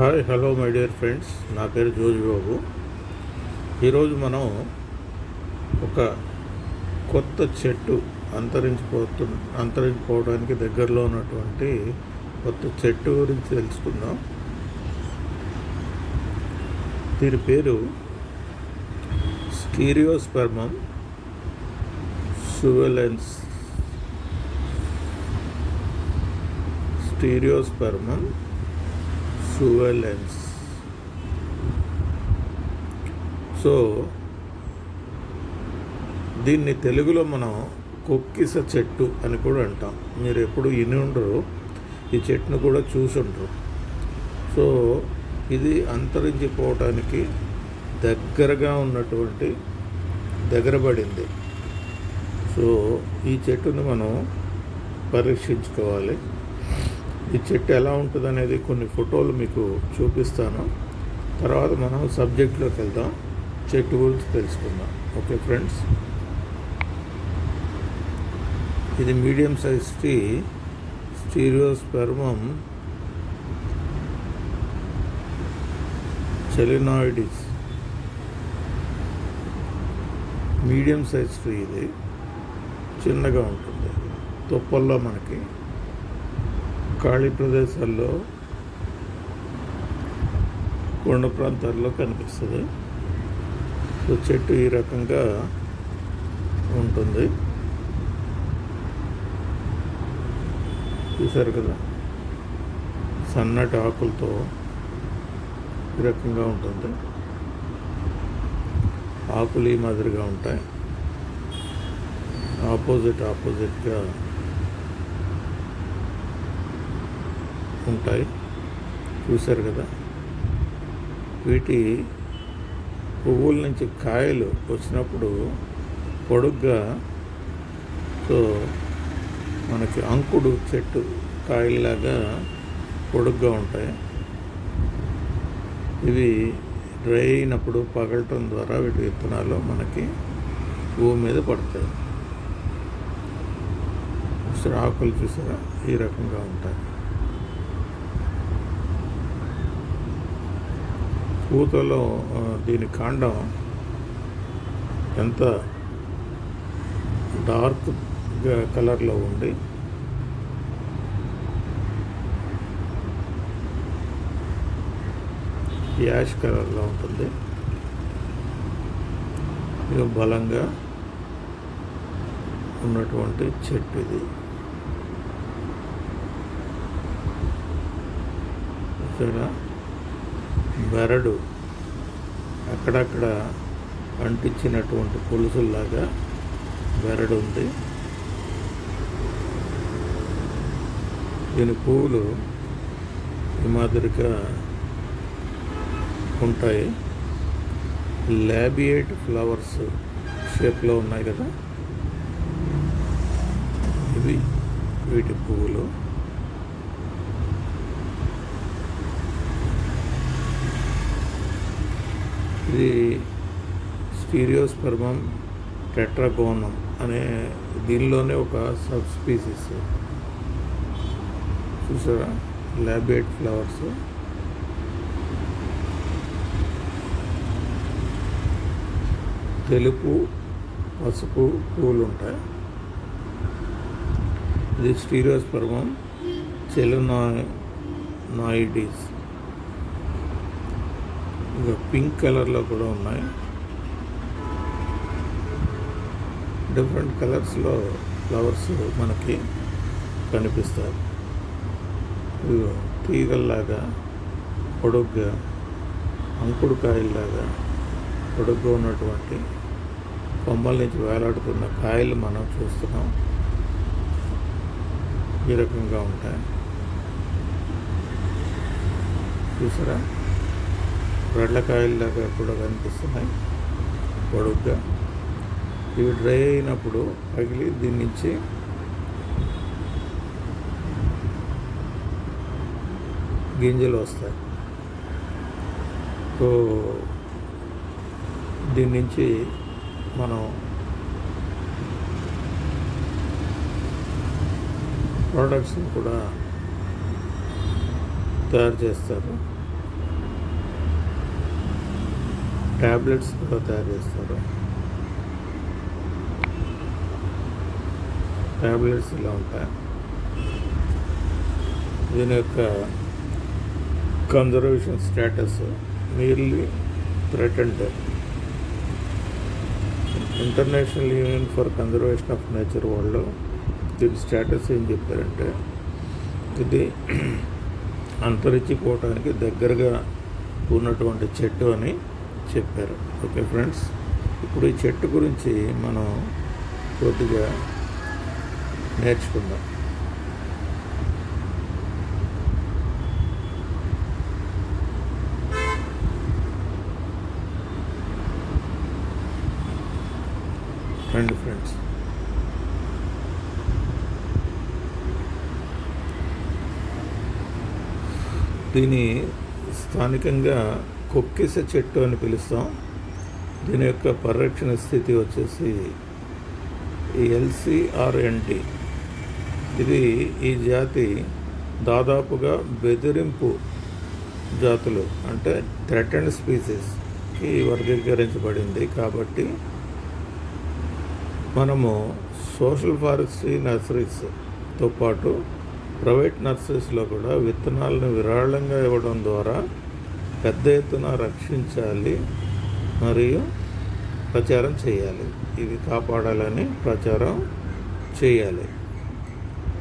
Hi hello my dear friends, నా పేరు జోజి బాబు. ఈరోజు మనం ఒక కొత్త చెట్టు అంతరించిపోవడానికి దగ్గరలో ఉన్నటువంటి కొత్త చెట్టు గురించి తెలుసుకుందాం. దీని పేరు స్టీరియోస్పెర్మం సువెలెన్స్. స్టీరియోస్పెర్మం సువెలెన్స్. సో దీన్ని తెలుగులో మనం కొక్కిస చెట్టు అని కూడా అంటాం. మీరు ఎప్పుడు విని ఉండరు, ఈ చెట్టును కూడా చూసి ఉండరు. సో ఇది అంతరించిపోవటానికి దగ్గరగా ఉన్నటువంటి దగ్గరపడింది. సో ఈ చెట్టును మనం పరీక్షించుకోవాలి. ఈ చెట్టు ఎలా ఉంటుంది అనేది కొన్ని ఫోటోలు మీకు చూపిస్తాను. తర్వాత మనం సబ్జెక్ట్లోకి వెళ్దాం, చెట్టు గురించి తెలుసుకుందాం. ఓకే ఫ్రెండ్స్, ఇది medium size tree, stereospermum chelonoides. Medium size tree, ఇది చిన్నగా ఉంటుంది. తుప్పల్లో మనకి ఖాళీ ప్రదేశాల్లో, కొండ ప్రాంతాల్లో కనిపిస్తుంది. సో చెట్టు ఈ రకంగా ఉంటుంది, చూసారు కదా. సన్నటి ఆకులతో ఈ రకంగా ఉంటుంది. ఆకులు ఈ మాదిరిగా ఉంటాయి, ఆపోజిట్గా ఉంటాయి, చూశారు కదా. వీటి పువ్వుల నుంచి కాయలు వచ్చినప్పుడు పొడుగ్గా, సో మనకి అంకుడు చెట్టు కాయల్లాగా పొడుగ్గా ఉంటాయి. ఇవి డ్రై అయినప్పుడు పగలటం ద్వారా వీటి విత్తనాలు మనకి భూమి మీద పడతాయి. ఆకులు చూసారా, ఈ రకంగా ఉంటాయి. పూతలో దీని కాండం ఎంత డార్క్ కలర్లో ఉండి యాష్ కలర్లో ఉంటుంది. ఇది బలంగా ఉన్నటువంటి చెట్టు. ఇది ఇక్కడ బెరడు అక్కడక్కడ అంటించినటువంటి పులుసుల్లాగా బెరడు ఉంది. దీని పువ్వులు ఈ మాదిరిగా ఉంటాయి. లాబియేట్ ఫ్లవర్స్ షేప్లో ఉన్నాయి కదా, ఇవి వీటి పువ్వులు. ఇది స్టీరియోస్పెర్మం టెట్రాగోనం అనే దీనిలోనే ఒక సబ్ స్పీసీస్. చూసారా, లాబియేట్ ఫ్లవర్స్. తెలుపు పసుపు పువ్వులు ఉంటాయి. ఇది స్టీరియోస్పెర్మం చెలినాయిడిస్. ఇంకా పింక్ కలర్లో కూడా ఉన్నాయి. డిఫరెంట్ కలర్స్లో ఫ్లవర్స్ మనకి కనిపిస్తాయి. తీగల్లాగా పొడుగ్గా, అంకుడు కాయల్లాగా పొడుగ్గా ఉన్నటువంటి కొమ్మల నుంచి వేలాడుతున్న కాయలు మనం చూస్తున్నాం. ఈ రకంగా ఉంటాయి, చూసారా. రెడ్లకాయల్లాగా కూడా కనిపిస్తున్నాయి పొడుగ్గా. ఇవి డ్రై అయినప్పుడు పగిలి దీని నుంచి గింజలు వస్తాయి. సో దీని నుంచి మనం ప్రోడక్ట్స్ని కూడా తయారు చేస్తారు. ట్యాబ్లెట్స్ కూడా తయారు చేస్తారు. ట్యాబ్లెట్స్ ఇలా ఉంటాయి. దీని యొక్క conservation status nearly threatened. International union for conservation of nature వాళ్ళు దీని స్టేటస్ ఏం చెప్పారంటే ఇది అంతరించిపోవటానికి దగ్గరగా ఉన్నటువంటి చెట్టు అని చెప్పారు. ఓకే ఫ్రెండ్స్, ఇప్పుడు ఈ చెట్టు గురించి మనం కొద్దిగా నేర్చుకుందాం. రండి ఫ్రెండ్స్, దీని స్థానికంగా కొక్కిస చెట్టు అని పిలుస్తాం. దీని యొక్క పరిరక్షణ స్థితి వచ్చేసి LCRNT. ఇది ఈ జాతి దాదాపుగా బెదిరింపు జాతులు అంటే థ్రెటెండ్ స్పీసీస్కి వర్గీకరించబడింది. కాబట్టి మనము సోషల్ ఫారెస్ట్రీ నర్సరీస్తో పాటు ప్రైవేట్ నర్సరీస్లో కూడా విత్తనాలను విరాళంగా ఇవ్వడం ద్వారా పెద్ద ఎత్తున రక్షించాలి మరియు ప్రచారం చేయాలి. ఇవి కాపాడాలని ప్రచారం చేయాలి.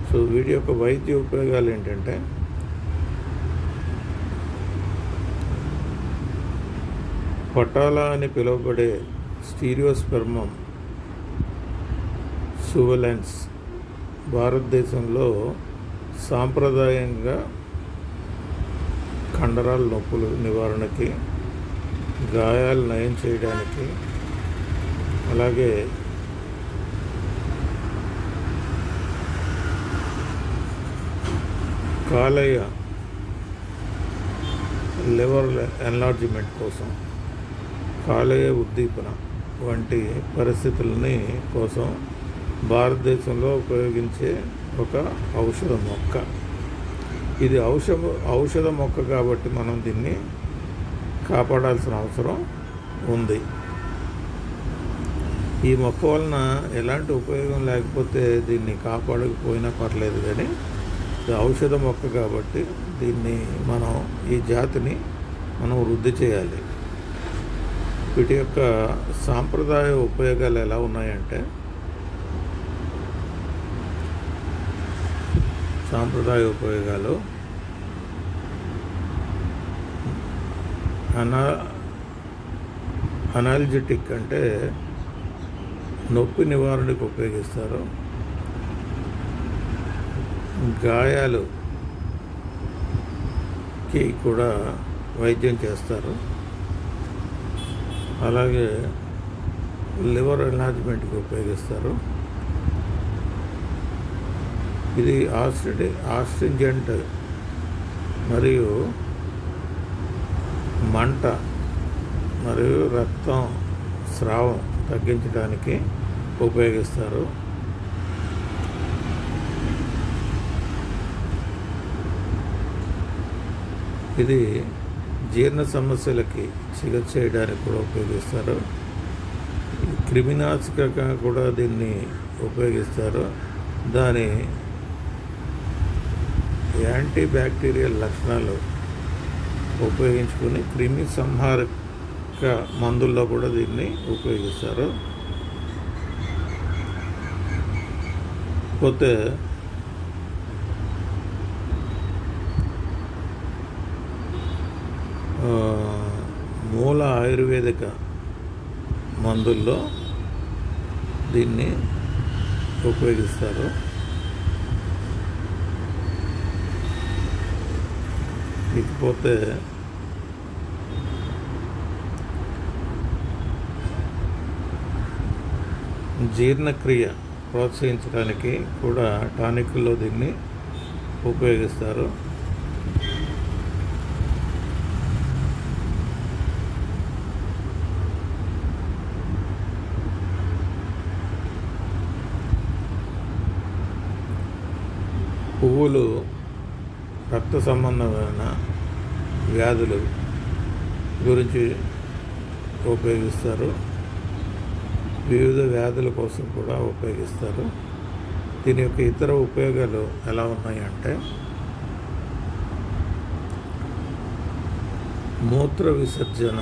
సో వీటి యొక్క వైద్య ఉపయోగాలు ఏంటంటే పటాలా అని పిలువబడే స్టీరియోస్పెర్మమ్ సువలెన్స్ భారతదేశంలో సాంప్రదాయంగా కండరాల నొప్పులు నివారణకి, గాయాలు నయం చేయడానికి, అలాగే కాలేయ లివర్ ఎన్లార్జ్మెంట్ కోసం, కాలేయ ఉద్దీపన వంటి పరిస్థితులని కోసం భారతదేశంలో ఉపయోగించే ఒక ఔషధ మొక్క. ఇది ఔషధ మొక్క కాబట్టి మనం దీన్ని కాపాడాల్సిన అవసరం ఉంది. ఈ మొక్క వలన ఎలాంటి ఉపయోగం లేకపోతే దీన్ని కాపాడకపోయినా పర్లేదు, కానీ ఇది ఔషధ మొక్క కాబట్టి దీన్ని మనం ఈ జాతిని మనం వృద్ధి చేయాలి. వీటి యొక్క సాంప్రదాయ ఉపయోగాలు ఎలా ఉన్నాయంటే సాంప్రదాయ ఉపయోగాలు అనాల్జెటిక్ అంటే నొప్పి నివారణకు ఉపయోగిస్తారు. గాయాలుకి కూడా వైద్యం చేస్తారు. అలాగే లివర్ ఎన్లార్జ్మెంట్కి ఉపయోగిస్తారు. ఇది ఆస్ట్రింజెంట్ మరియు మంట మరియు రక్తం స్రావం తగ్గించడానికి ఉపయోగిస్తారు. ఇది జీర్ణ సమస్యలకి చికిత్స చేయడానికి కూడా ఉపయోగిస్తారు. క్రిమినాశకంగా కూడా దీన్ని ఉపయోగిస్తారు. దాని యాంటీ బ్యాక్టీరియల్ లక్షణాలు ఉపయోగించుకొని క్రిమి సంహారక మందుల్లో కూడా దీన్ని ఉపయోగిస్తారు. పోతే మూల ఆయుర్వేదిక మందుల్లో దీన్ని ఉపయోగిస్తారు. ఇకపోతే జీర్ణక్రియ ప్రోత్సహించడానికి కూడా టానిక్లో దీన్ని ఉపయోగిస్తారు. పువ్వులు రక్త సంబంధమైన వ్యాధులు గురించి ఉపయోగిస్తారు, వివిధ వ్యాధుల కోసం కూడా ఉపయోగిస్తారు. దీని యొక్క ఇతర ఉపయోగాలు ఎలా ఉన్నాయంటే, మూత్ర విసర్జన,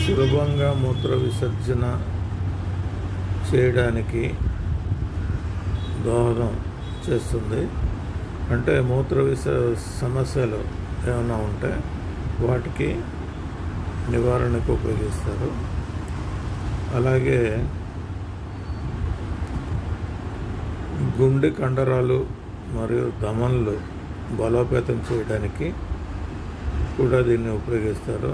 సులభంగా మూత్ర విసర్జన చేయడానికి దోహదం చేస్తుంది. అంటే మూత్ర సమస్యలు ఏమైనా ఉంటే వాటికి నివారణకు ఉపయోగిస్తారు. అలాగే గుండె కండరాలు మరియు ధమనులు బలోపేతం చేయడానికి కూడా దీన్ని ఉపయోగిస్తారు.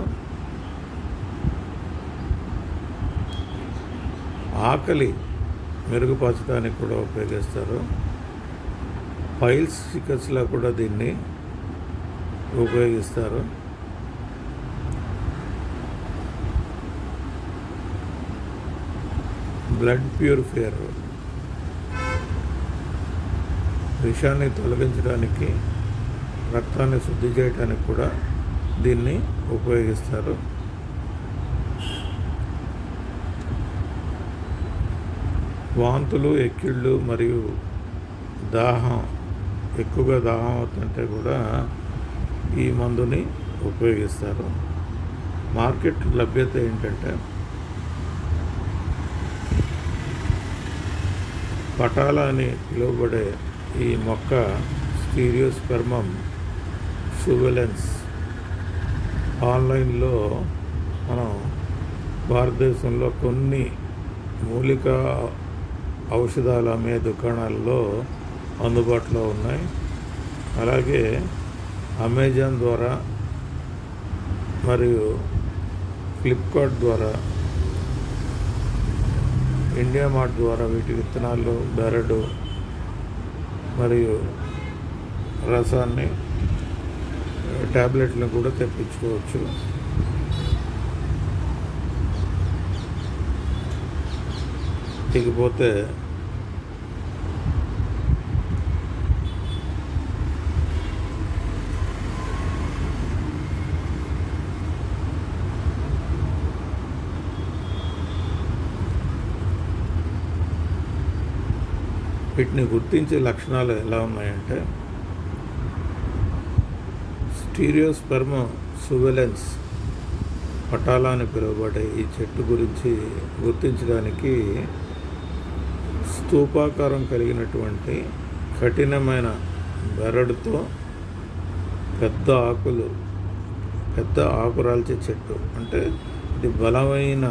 ఆకలి మెరుగుపరచడానికి కూడా ఉపయోగిస్తారు. పైల్స్ చికిత్సలో కూడా దీన్ని ఉపయోగిస్తారు. బ్లడ్ ప్యూరిఫైయర్, విషాన్ని తొలగించడానికి, రక్తాన్ని శుద్ధి చేయడానికి కూడా దీన్ని ఉపయోగిస్తారు. వాంతులు, ఎక్కిళ్ళు మరియు ఎక్కువగా దాహం అవుతుంటే కూడా ఈ మందుని ఉపయోగిస్తారు. మార్కెట్ లభ్యత ఏంటంటే, పటాలా అని పిలువబడే ఈ మొక్క స్టీరియోస్పెర్మం సువెలెన్స్ ఆన్లైన్లో మనం భారతదేశంలో కొన్ని మూలిక ఔషధాల అమ్మే దుకాణాల్లో అందుబాటులో ఉన్నాయి. అలాగే అమెజాన్ ద్వారా మరియు ఫ్లిప్కార్ట్ ద్వారా, ఇండియా మార్ట్ ద్వారా వీటి విత్తనాలు, బెరడు మరియు రసాన్ని, ట్యాబ్లెట్లను కూడా తెప్పించుకోవచ్చు. ఇకపోతే వీటిని గుర్తించే లక్షణాలు ఎలా ఉన్నాయంటే, స్టీరియోస్పెర్మం సువెలెన్స్ పటాలా అని పిలువబడే ఈ చెట్టు గురించి గుర్తించడానికి స్తూపాకారం కలిగినటువంటి కఠినమైన బెరడుతో పెద్ద ఆకురాల్చే చెట్టు. అంటే ఇది బలమైన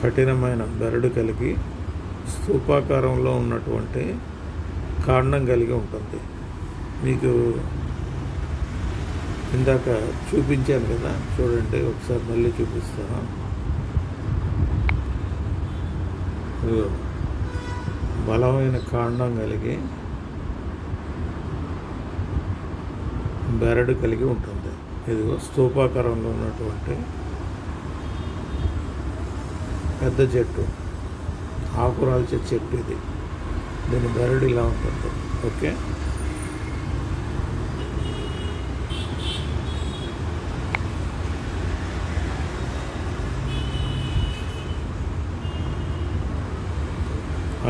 కఠినమైన బెరడు కలిగి స్తూపాకారంలో ఉన్నటువంటి కాండం కలిగి ఉంటుంది. మీకు ఇందాక చూపించాను కదా, చూడండి ఒకసారి మళ్ళీ చూపిస్తాను. బలమైన కాండం కలిగి బెరడు కలిగి ఉంటుంది. ఇది స్తూపాకారంలో ఉన్నటువంటి పెద్ద చెట్టు, ఆకురాల్చే చెట్టు ఇది. దీని బెరడు ఇలా ఉంటుంది. ఓకే,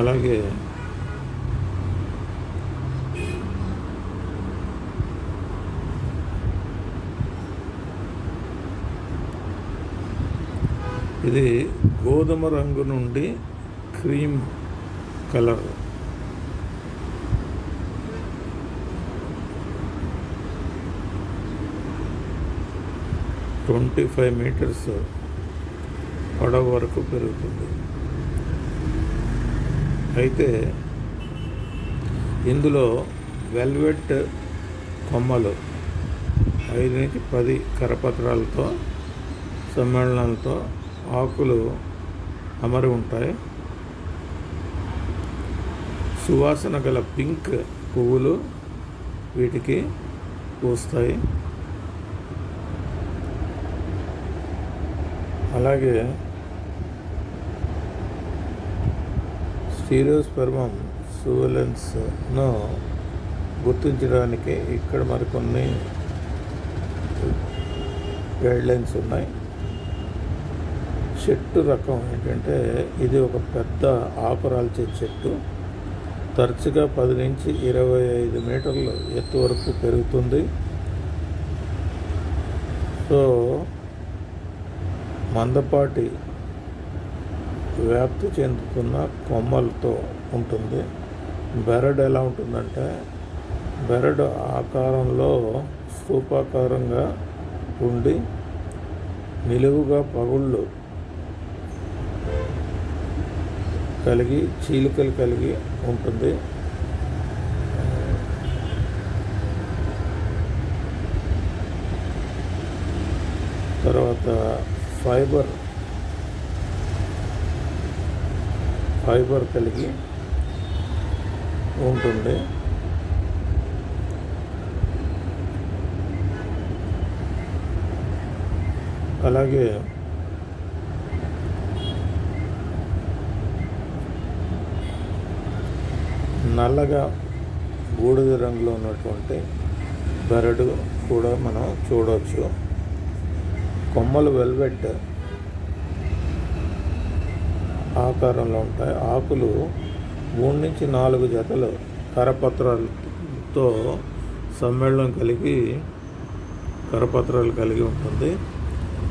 అలాగే ఇది గోధుమ రంగు నుండి క్రీమ్ కలర్, 25 మీటర్స్ పొడవు వరకు పెరుగుతుంది. అయితే ఇందులో వెల్వెట్ కొమ్మలు 5 నుంచి 10 కరపత్రాలతో సమ్మేళనాలతో ఆకులు అమరి ఉంటాయి. సువాసన గల పింక్ పువ్వులు వీటికి పూస్తాయి. అలాగే స్టీరియోస్పెర్మం సువెలెన్స్ను గుర్తించడానికి ఇక్కడ మరికొన్ని గైడ్లైన్స్ ఉన్నాయి. చెట్టు రకం ఏంటంటే ఇది ఒక పెద్ద ఆకురాల్చే చెట్టు. తరచుగా 10 నుంచి 25 మీటర్లు ఎత్తు వరకు పెరుగుతుంది. సో మందపాటి వ్యాప్తి చెందుతున్న కొమ్మలతో ఉంటుంది. బెరడు ఎలా ఉంటుందంటే బెరడు ఆకారంలో స్తూపాకారంగా ఉండి నిలువుగా పగుళ్ళు కలిగి చీలికలు కలిగి ఉంటుంది. తర్వాత ఫైబర్ కలిగి ఉంటుంది. అలాగే నల్లగా బూడిద రంగులో ఉన్నటువంటి బెరడు కూడా మనం చూడవచ్చు. కొమ్మలు వెల్వెట్ ఆకారంలో ఉంటాయి. ఆకులు 3 నుంచి 4 జతలు కరపత్రాలతో సమ్మేళనం కరపత్రాలు కలిగి ఉంటుంది.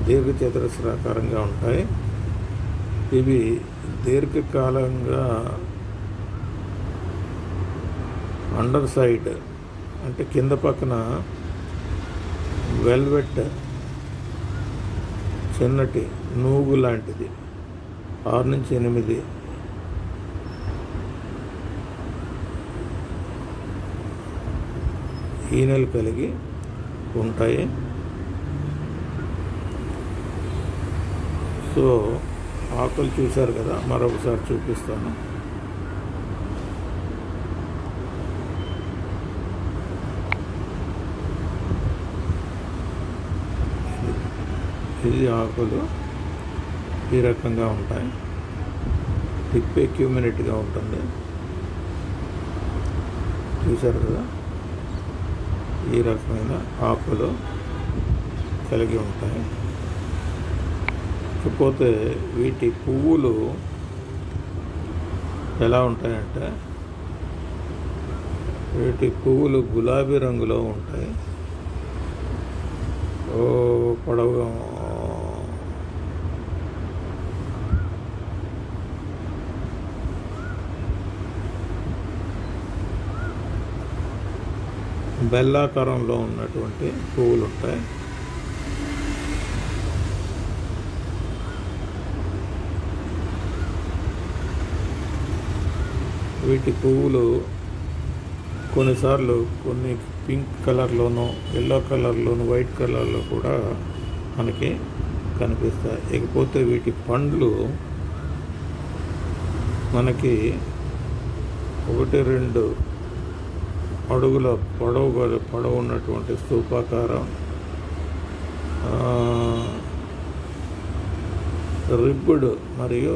దీర్ఘచతురస్రాకారంగా ఉంటాయి. ఇవి దీర్ఘకాలంగా అండర్ సైడ్ అంటే కింద పక్కన వెల్వెట్ చిన్నటి నూగు లాంటిది 6 నుంచి 8 ఈనెలు కలిగి ఉంటాయి. సో ఆకులు చూశారు కదా, మరొకసారి చూపిస్తాను. ఇది ఆకులు ఈ రకంగా ఉంటాయి. టిప్ ఎక్యూమినేట్గా ఉంటుంది. చూశారు కదా, ఈ రకమైన ఆకులు కలిగి ఉంటాయి. కాకపోతే వీటి పువ్వులు ఎలా ఉంటాయంటే వీటి పువ్వులు గులాబీ రంగులో ఉంటాయి. పొడవుగా బెల్లాకారంలో ఉన్నటువంటి పువ్వులు ఉంటాయి. వీటి పువ్వులు కొన్నిసార్లు కొన్ని పింక్ కలర్లోనూ, ఎల్లో కలర్లోనూ, వైట్ కలర్లో కూడా మనకి కనిపిస్తాయి. ఇకపోతే వీటి పండ్లు మనకి 1-2 అడుగుల పొడవు ఉన్నటువంటి స్తూపాకారం, రిబ్బుడ్ మరియు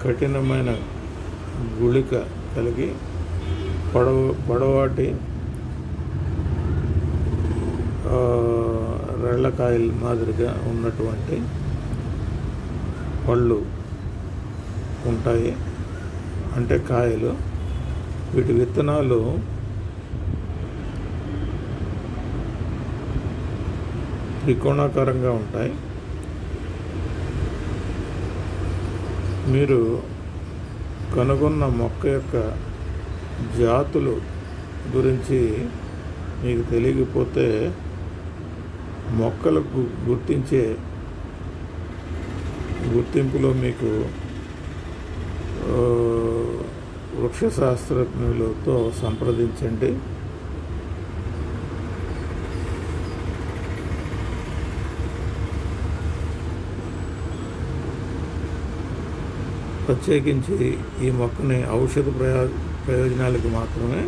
కఠినమైన గుళిక కలిగి పొడవాటి రెళ్ళకాయల మాదిరిగా ఉన్నటువంటి పళ్ళు ఉంటాయి, అంటే కాయలు. వీటి విత్తనాలు త్రికోణాకారంగా ఉంటాయి. మీరు కనుగొన్న మొక్క యొక్క జాతులు గురించి మీకు తెలియకపోతే మొక్కలకు గుర్తింపులో మీకు వృక్షశాస్త్రజ్ఞులతో సంప్రదించండి. ప్రత్యేకించి ఈ మొక్కని ఔషధ ప్రయోజనాలకు మాత్రమే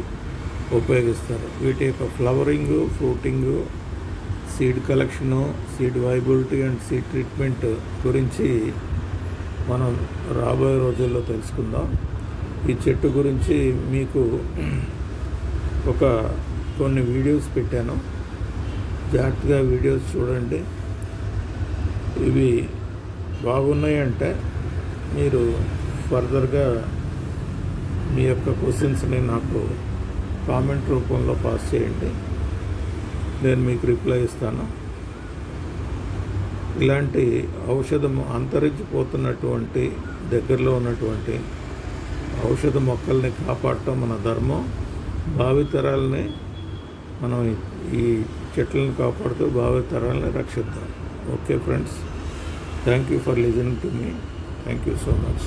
ఉపయోగిస్తారు. వీటి యొక్క flowering, fruiting, seed collection, seed viability and seed treatment గురించి మనం రాబోయే రోజుల్లో తెలుసుకుందాం. ఈ చెట్టు గురించి మీకు కొన్ని వీడియోస్ పెట్టాను. జాగ్రత్తగా వీడియోస్ చూడండి. ఇవి బాగున్నాయి అంటే మీరు ఫర్దర్గా మీ యొక్క క్వశ్చన్స్ని నాకు కామెంట్ రూపంలో పాస్ చేయండి, నేను మీకు రిప్లై ఇస్తాను. ఇలాంటి ఔషధము అంతరించిపోతున్నటువంటి దగ్గరలో ఉన్నటువంటి ఔషధ మొక్కల్ని కాపాడటం మన ధర్మం. భావితరాలని మనం ఈ చెట్లను కాపాడుతూ భావితరాలని రక్షిద్దాం. Okay friends, thank you for listening to me. Thank you so much.